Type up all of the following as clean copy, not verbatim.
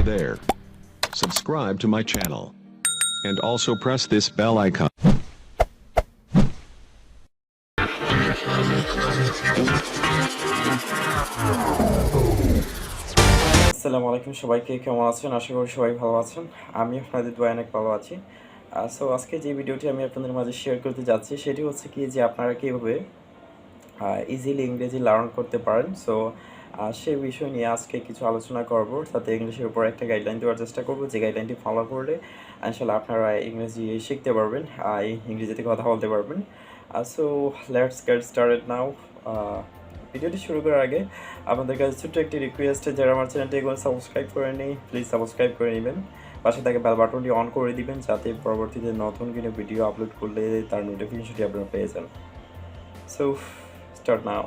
Hey there. Subscribe to my channel. And also press this bell icon. আসসালামু আলাইকুম সবাইকে, কেমন আছেন? আশা করি সবাই ভালো আছেন। আমি আপনাদের দোয়ায় অনেক ভালো আছি। সো আজকে যে ভিডিওটি আমি আপনাদের মাঝে শেয়ার করতে যাচ্ছি সেটি হচ্ছে কি যে আপনারা কীভাবে ইজিলি ইংরেজি লার্ন করতে পারেন। সো সেই বিষয় নিয়ে আজকে কিছু আলোচনা করব, সাথে ইংলিশের উপর একটা গাইডলাইন দেওয়ার চেষ্টা করব, যে গাইডলাইনটি ফলো করলে ইনশাআল্লাহ আপনারা ইংরেজি শিখতে পারবেন, ইংরেজিতে কথা বলতে পারবেন। সো লেটস গেট স্টার্টেড নাও। ভিডিওটি শুরু করার আগে আপনাদের কাছে ছোট্ট একটি রিকোয়েস্ট, যারা আমার চ্যানেলটি এখন সাবস্ক্রাইব করে নেই প্লিজ সাবস্ক্রাইব করে নেবেন, পাশে থেকে বেল বাটনটি অন করে দিবেন যাতে পরবর্তীতে নতুন কোনো ভিডিও আপলোড করলে তার নোটিফিকেশনটি আপনারা পেয়ে যান। So start now.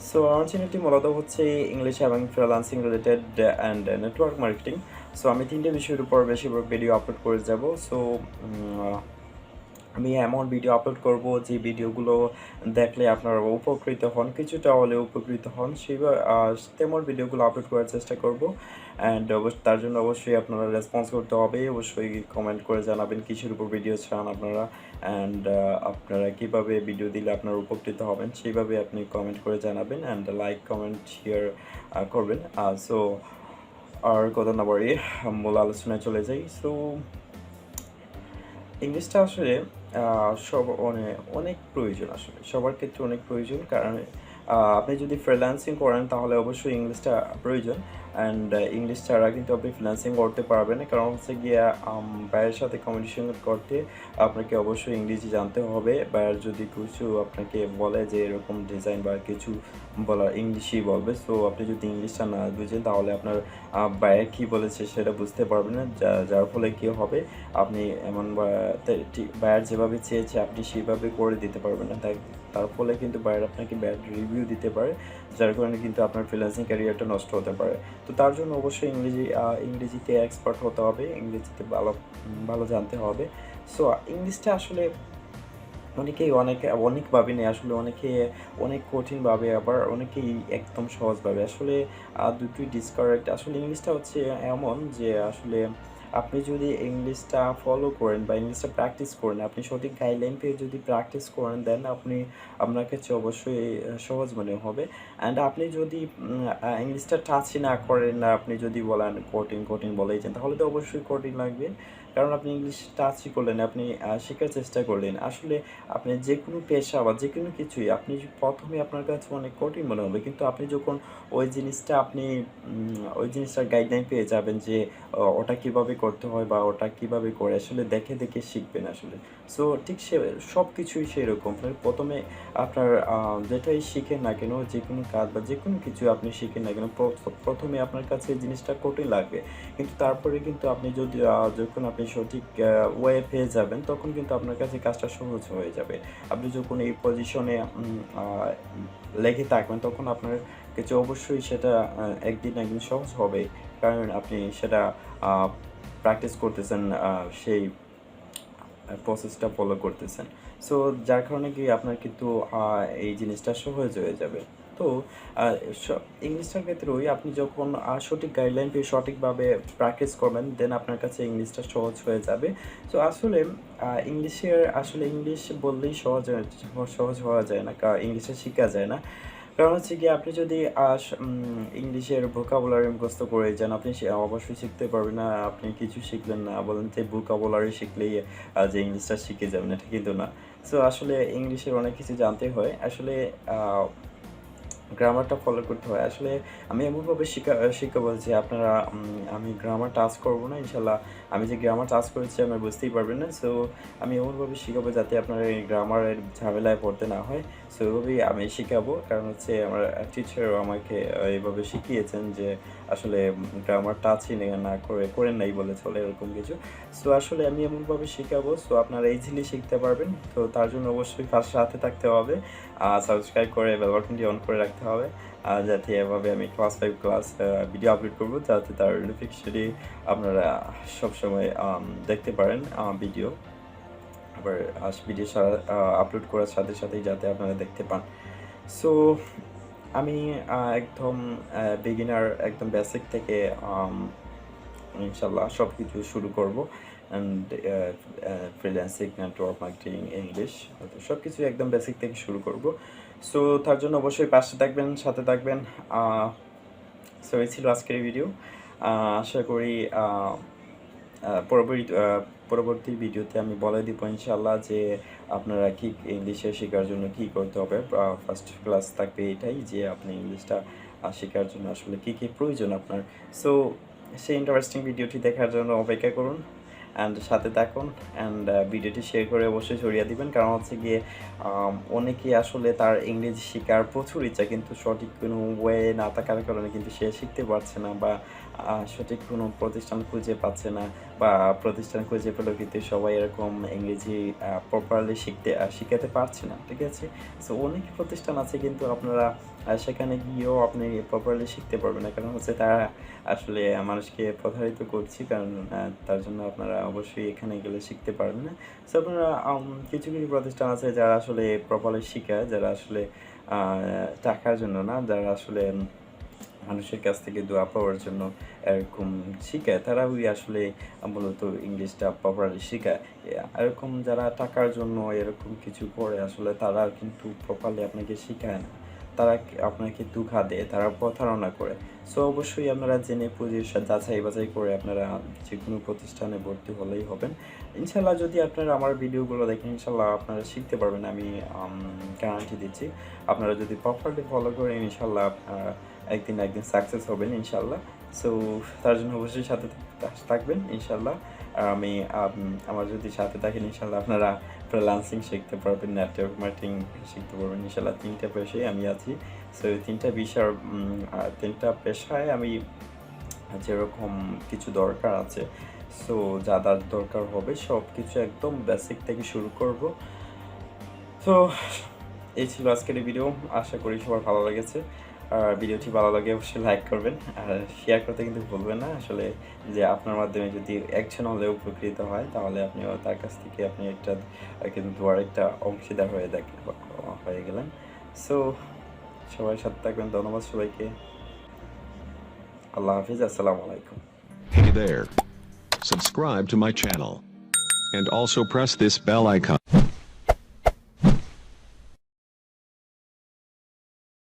সো আমার চ্যানেলটি মূলত হচ্ছে ইংলিশ এবং freelancing related and network marketing. So আমি তিনটে বিষয়ের উপর বেশিরভাগ ভিডিও আপলোড করে যাব। সো আমি এমন ভিডিও আপলোড করব যে ভিডিওগুলো দেখলে আপনারা উপকৃত হন, কিছুটা হলেও উপকৃত হন, তেমন ভিডিওগুলো আপলোড করার চেষ্টা করব। অ্যান্ড তার জন্য অবশ্যই আপনারা রেসপন্স করতে হবে, অবশ্যই কমেন্ট করে জানাবেন কিসের উপর ভিডিও চান আপনারা, অ্যান্ড আপনারা কীভাবে ভিডিও দিলে আপনারা উপকৃত হবেন সেইভাবে আপনি কমেন্ট করে জানাবেন, অ্যান্ড লাইক কমেন্ট শেয়ার করবেন। সো আর কথা না বাড়িয়ে মূল আলোচনায় চলে যাই। সো ইংলিশটা আসলে অনেক প্রয়োজন, আসলে সবার ক্ষেত্রে অনেক প্রয়োজন, কারণ আপনি যদি ফ্রিল্যান্সিং করেন তাহলে অবশ্যই ইংলিশটা প্রয়োজন। অ্যান্ড ইংলিশ ছাড়া কিন্তু আপনি ফ্রিল্যান্সিং করতে পারবেন না, কারণ হচ্ছে গিয়ে বাইরের সাথে কমিউনিকেশন করতে আপনাকে অবশ্যই ইংরেজি জানতে হবে। বাইরে যদি কিছু আপনাকে বলে যে এরকম ডিজাইন বা কিছু বলার, ইংলিশই বলবে। সো আপনি যদি ইংলিশটা না বুঝেন তাহলে আপনার বাইরে কী বলেছে সেটা বুঝতে পারবেন না, যার ফলে কী হবে, আপনি এমন বাইরে যেভাবে চেয়েছে আপনি সেইভাবে করে দিতে পারবেন না, তার ফলে কিন্তু বাইরে আপনাকে ব্যাড রিভিউ দিতে পারে, যার কারণে কিন্তু আপনার ফ্রিল্যান্সিং ক্যারিয়ারটা নষ্ট হতে পারে। তো তার জন্য অবশ্যই ইংরেজিতে এক্সপার্ট হতে হবে, ইংরেজিতে ভালো জানতে হবে। সো ইংলিশটা আসলে অনেকেই অনেকভাবে নেয়, আসলে অনেকে অনেক কঠিনভাবে, আবার অনেকেই একদম সহজভাবে, আসলে দুটোই ডিসকারেক্ট। আসলে ইংলিশটা হচ্ছে এমন যে আসলে আপনি যদি ইংলিশটা ফলো করেন বা ইংলিশটা প্র্যাকটিস করেন, আপনি সঠিক গাইডলাইন পেয়ে যদি প্র্যাকটিস করেন, দেন আপনার কাছে অবশ্যই সহজ মনে হবে। অ্যান্ড আপনি যদি ইংলিশটা টাচই না করেন, আপনি যদি বলেন কঠিন বলেছেন, তাহলে তো অবশ্যই কঠিন লাগবে, কারণ আপনি ইংলিশ টাচই করলেন, আপনি শেখার চেষ্টা করলেন। আসলে আপনি যে কোনো পেশা বা যে কোনো কিছুই আপনি প্রথমে আপনার কাছে অনেক কঠিন মনে হবে, কিন্তু আপনি যখন ওই জিনিসটার গাইডলাইন পেয়ে যাবেন যে ওটা কীভাবে করতে হয় বা ওটা কীভাবে করে, আসলে দেখে শিখবেন আসলে। সো ঠিক সব কিছুই সেরকম, প্রথমে আপনার যেটাই শিখেন না কেন, যে কোনো কাজ বা যে কোনো কিছু আপনি শিখেন না কেন, প্রথমে আপনার কাছে এই জিনিসটা কঠিন লাগবে, কিন্তু তারপরে কিন্তু আপনি যদি যখন আপনি সঠিক ওয়ে পেয়ে যাবেন, তখন কিন্তু আপনার কাছে কাজটা সহজ হয়ে যাবে। আপনি যখন এই পজিশনে লেগে থাকবেন, তখন আপনার কাছে অবশ্যই সেটা একদিন সহজ হবে, কারণ আপনি সেটা প্র্যাকটিস করতেছেন, সেই প্রসেসটা ফলো করতেছেন। সো যার কারণে কি আপনার কিন্তু এই জিনিসটা সহজ হয়ে যাবে। তো ইংলিশটার ক্ষেত্রেই আপনি যখন সঠিক গাইডলাইন পেয়ে সঠিকভাবে প্র্যাকটিস করবেন, দেন আপনার কাছে ইংলিশটা সহজ হয়ে যাবে। সো আসলে ইংলিশ বললেই সহজ হওয়া যায় না, ইংলিশে শেখা যায় না, কারণ হচ্ছে গিয়ে আপনি যদি ইংলিশের ভোকাবুলারি মুখস্থ করে যান, আপনি অবশ্যই শিখতে পারবেন না। আপনি কিছু শিখলেন না, বলেন যে ভোকাবুলারি শিখলেই যে ইংলিশটা শিখে যাবেন, এটা কিন্তু না। সো আসলে ইংলিশের অনেক কিছু জানতে হয়, আসলে গ্রামারটা ফলো করতে হয়। আসলে আমি এমনভাবে শিখাবো যে আপনারা, আমি গ্রামার টাচ করবো না ইনশাল্লাহ, আমি যে গ্রামার টাচ করেছি আপনারা বুঝতেই পারবেন না। সো আমি এমনভাবে শিখাবো যাতে আপনারা এই গ্রামারের ঝামেলায় পড়তে না হয়। সো এভাবেই আমি শিখাবো, কারণ হচ্ছে আমার টিচারও আমাকে এইভাবে শিখিয়েছেন যে আসলে গ্রামার টাচই না করেন নাই বলে চলে, এরকম কিছু। সো আসলে আমি এমনভাবে শিখাবো সো আপনারা ইজিলি শিখতে পারবেন। তো তার জন্য অবশ্যই সাথে থাকতে হবে, সাবস্ক্রাইব করে বেল বাটনটি অন করে রাখতে হবে, যাতে এভাবে আমি ক্লাস ভিডিও আপলোড করবো, যাতে তার নোটিফিকেশনটি আপনারা সবসময় দেখতে পারেন ভিডিও, আবার ভিডিও আপলোড করার সাথে সাথেই যাতে আপনারা দেখতে পান। সো আমি একদম বিগিনার, একদম বেসিক থেকে ইনশাল্লাহ সব কিছু শুরু করব and freelancing, network marketing, English, সব কিছু একদম বেসিক থেকে শুরু করব। সো তার জন্য অবশ্যই পাশে থাকবেন, সাথে থাকবেন। সো এই ছিল আজকের এই ভিডিও। আশা করি পরবর্তী ভিডিওতে আমি বলে দিব ইনশাল্লাহ যে আপনারা কি ইংলিশে শেখার জন্য কি করতে হবে। ফার্স্ট ক্লাস থাকবে এটাই যে আপনি ইংলিশটা শেখার জন্য আসলে কি কি প্রয়োজন আপনার। সো সেই ইন্টারেস্টিং ভিডিওটি দেখার জন্য অপেক্ষা করুন অ্যান্ড সাথে থাকুন অ্যান্ড ভিডিওটি শেয়ার করে অবশ্যই ছড়িয়ে দিবেন। কারণ হচ্ছে গিয়ে অনেকেই আসলে তার ইংরেজি শেখার প্রচুর ইচ্ছা, কিন্তু সঠিক কোনো ওয়ে না থাকার কারণে কিন্তু সে শিখতে পারছে না, বা সঠিক কোনো প্রতিষ্ঠান খুঁজে পাচ্ছে না, বা প্রতিষ্ঠান খুঁজে পেলেও কিন্তু সবাই এরকম ইংরেজি প্রপারলি শিখাতে পারছে না, ঠিক আছে। সো অনেক প্রতিষ্ঠান আছে কিন্তু আপনারা সেখানে গিয়েও আপনি প্রপারলি শিখতে পারবেন না, কারণ হচ্ছে তারা আসলে মানুষকে প্রতারিত করছি, কারণ তার জন্য আপনারা অবশ্যই এখানে গেলে শিখতে পারবেন না। সো আপনারা কিছু কিছু প্রতিষ্ঠান আছে যারা আসলে প্রপারলি শেখায়, যারা আসলে টাকার জন্য না, যারা আসলে মানুষের কাছ থেকে দোয়া পাওয়ার জন্য এরকম শেখায়, তারা ওই আসলে মূলত ইংলিশটা প্রপারলি শেখায়। এরকম যারা টাকার জন্য এরকম কিছু করে আসলে তারা কিন্তু প্রপারলি আপনাকে শেখায় না, তারা আপনাকে ধোঁকা দেয়, তারা প্রতারণা করে। সো অবশ্যই আপনারা জেনে বুঝে যাচাই বাছাই করে আপনারা যে কোনো প্রতিষ্ঠানে ভর্তি হলেই হবেন ইনশাল্লাহ। যদি আপনারা আমার ভিডিওগুলো দেখেন ইনশাল্লাহ আপনারা শিখতে পারবেন, আমি গ্যারান্টি দিচ্ছি। আপনারা যদি প্রপারলি ফলো করেন ইনশাল্লাহ আপনারা একদিন সাকসেস হবেন ইনশাল্লাহ। সো তার জন্য অবশ্যই সাথে থাকবেন ইনশাল্লাহ। আর আমি আমার যদি সাথে থাকেন ইনশাল্লাহ আপনারা ফ্রিল্যান্সিং শিখতে পারবেন, নেটওয়ার্ক মার্কেটিং শিখতে পারবেন ইনশাল্লাহ। 3টা পেশায় আমি আছি। সো 3টা পেশায় আমি যেরকম কিছু দরকার আছে, সো যা দরকার হবে সব কিছু একদম বেসিক থেকে শুরু করব। তো এই ছিল আজকের এই ভিডিও, আশা করি সবার ভালো লেগেছে। আর ভিডিওটি ভালো লাগে অবশ্যই লাইক করবেন আর শেয়ার করতে কিন্তু ভুলবেন না। আসলে যে আপনার মাধ্যমে যদি একজন হলেও উপকৃত হয় তাহলে আপনিও তার কাছ থেকে আপনি একটা কিন্তু দুয়ার একটা অংশীদার হয়ে গেলেন। সো সবাই সাথে থাকবেন, ধন্যবাদ সবাইকে, আল্লাহ হাফিজ, আসসালামু আলাইকুম। Hey there. Subscribe to my channel. And also press this bell icon.